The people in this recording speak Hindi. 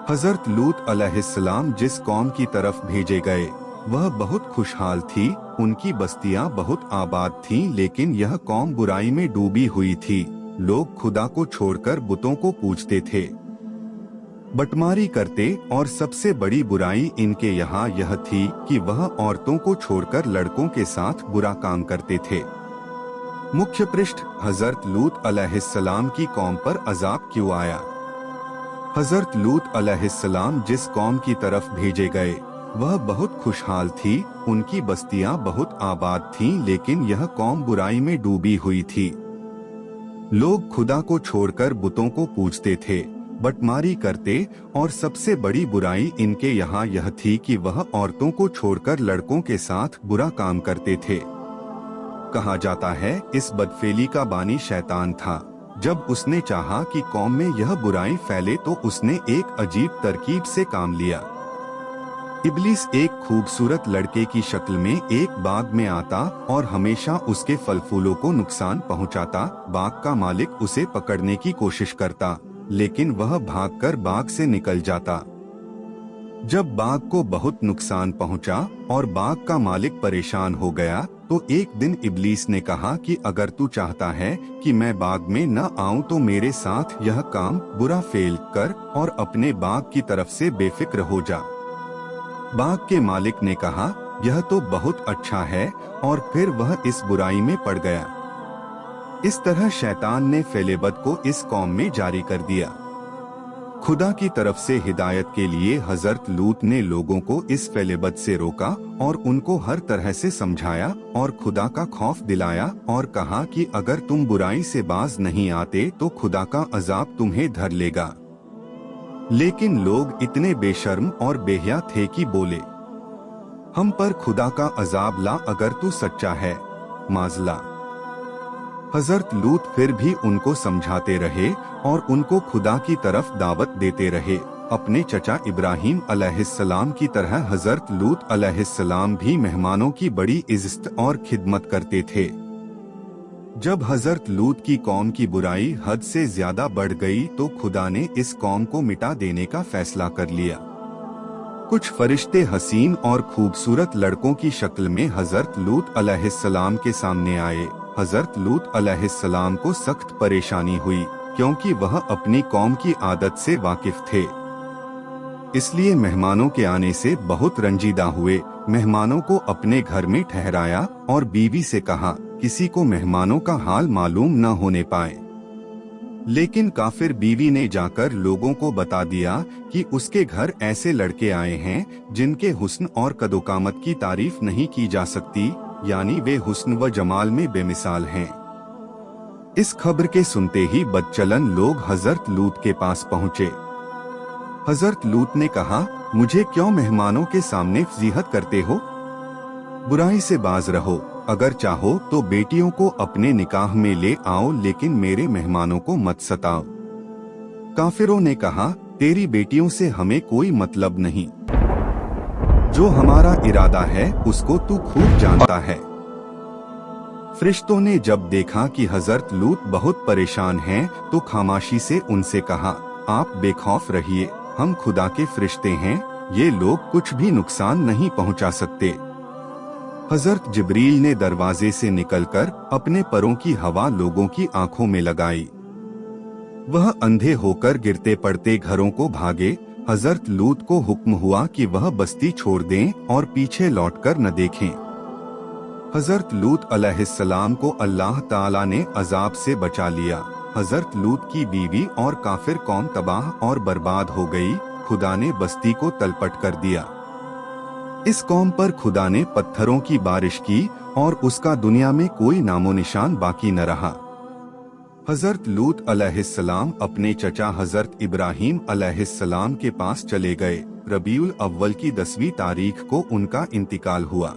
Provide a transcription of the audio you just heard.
हजरत लूत अलैहिस्सलाम जिस कौम की तरफ भेजे गए वह बहुत खुशहाल थी। उनकी बस्तियां बहुत आबाद थीं, लेकिन यह कौम बुराई में डूबी हुई थी। लोग खुदा को छोड़कर बुतों को पूजते थे, बटमारी करते, और सबसे बड़ी बुराई इनके यहाँ यह थी कि वह औरतों को छोड़कर लड़कों के साथ बुरा काम करते थे। मुख्य पृष्ठ हजरत लूत अलैहिस्सलाम की कौम पर अजाब क्यों आया। हजरत लूत अलैहिस्सलाम जिस कौम की तरफ भेजे गए वह बहुत खुशहाल थी। उनकी बस्तियां बहुत आबाद थीं, लेकिन यह कौम बुराई में डूबी हुई थी। लोग खुदा को छोड़कर बुतों को पूजते थे, बटमारी करते, और सबसे बड़ी बुराई इनके यहाँ यह थी कि वह औरतों को छोड़कर लड़कों के साथ बुरा काम करते थे। कहा जाता है इस बदफेली का बानी शैतान था। जब उसने चाहा कि कौम में यह बुराई फैले तो उसने एक अजीब तरकीब से काम लिया। इब्लीस एक खूबसूरत लड़के की शक्ल में एक बाग में आता और हमेशा उसके फल फूलों को नुकसान पहुंचाता। बाग का मालिक उसे पकड़ने की कोशिश करता, लेकिन वह भागकर बाग से निकल जाता। जब बाग को बहुत नुकसान पहुंचा और बाग का मालिक परेशान हो गया तो एक दिन इब्लीस ने कहा कि अगर तू चाहता है कि मैं बाग में न आऊं तो मेरे साथ यह काम बुरा फेल कर और अपने बाग की तरफ से बेफिक्र हो जा। बाग के मालिक ने कहा यह तो बहुत अच्छा है, और फिर वह इस बुराई में पड़ गया। इस तरह शैतान ने फेलेबद को इस कौम में जारी कर दिया। खुदा की तरफ से हिदायत के लिए हजरत लूत ने लोगों को इस फेलेबद से रोका और उनको हर तरह से समझाया और खुदा का खौफ दिलाया और कहा कि अगर तुम बुराई से बाज नहीं आते तो खुदा का अजाब तुम्हें धर लेगा। लेकिन लोग इतने बेशर्म और बेहया थे कि बोले, हम पर खुदा का अजाब ला अगर तू सच्चा है, माजला। हजरत लूत फिर भी उनको समझाते रहे और उनको खुदा की तरफ दावत देते रहे। अपने चचा इब्राहिम अलैहिस्सलाम की तरह हजरत लूत अलैहिस्सलाम भी मेहमानों की बड़ी इज्जत और खिदमत करते थे। जब हजरत लूत की कौम की बुराई हद से ज्यादा बढ़ गई तो खुदा ने इस कौम को मिटा देने का फैसला कर लिया। कुछ फरिश्ते हसीन और खूबसूरत लड़कों की शक्ल में हजरत लूत अलैहिस्सलाम के सामने आए। हजरत लूत अलैहिस्सलाम को सख्त परेशानी हुई क्योंकि वह अपनी कौम की आदत से वाकिफ थे, इसलिए मेहमानों के आने से बहुत रंजीदा हुए। मेहमानों को अपने घर में ठहराया और बीवी से कहा किसी को मेहमानों का हाल मालूम न होने पाए। लेकिन काफिर बीवी ने जाकर लोगों को बता दिया कि उसके घर ऐसे लड़के आए हैं जिनके हुस्न और कदोकामत की तारीफ नहीं की जा सकती, यानी वे हुस्न व जमाल में बेमिसाल हैं। इस खबर के सुनते ही बदचलन लोग हजरत लूत के पास पहुँचे। हजरत लूत ने कहा, मुझे क्यों मेहमानों के सामने फजीहत करते हो? बुराई से बाज रहो। अगर चाहो तो बेटियों को अपने निकाह में ले आओ, लेकिन मेरे मेहमानों को मत सताओ। काफिरों ने कहा, तेरी बेटियों से हमें कोई मतलब नहीं। जो हमारा इरादा है उसको तू खूब जानता है। फरिश्तों ने जब देखा कि हजरत लूत बहुत परेशान हैं, तो खामोशी से उनसे कहा, आप बेखौफ रहिए, हम खुदा के फरिश्ते हैं, ये लोग कुछ भी नुकसान नहीं पहुंचा सकते। हजरत जिब्रील ने दरवाजे से निकलकर अपने परों की हवा लोगों की आंखों में लगाई। वह अंधे होकर गिरते पड़ते घरों को भागे। हजरत लूत को हुक्म हुआ कि वह बस्ती छोड़ दें और पीछे लौटकर न देखें। हजरत लूत अलैहिस्सलाम को अल्लाह ताला ने अजाब से बचा लिया। हजरत लूत की बीवी और काफिर कौम तबाह और बर्बाद हो गई। खुदा ने बस्ती को तलपट कर दिया। इस कौम पर खुदा ने पत्थरों की बारिश की और उसका दुनिया में कोई नामो निशान बाकी न रहा। हजरत लूत अलैहिस्सलाम अपने चचा हजरत इब्राहिम अलैहिस्सलाम के पास चले गए। रबीउल अव्वल की 10वीं तारीख को उनका इंतकाल हुआ।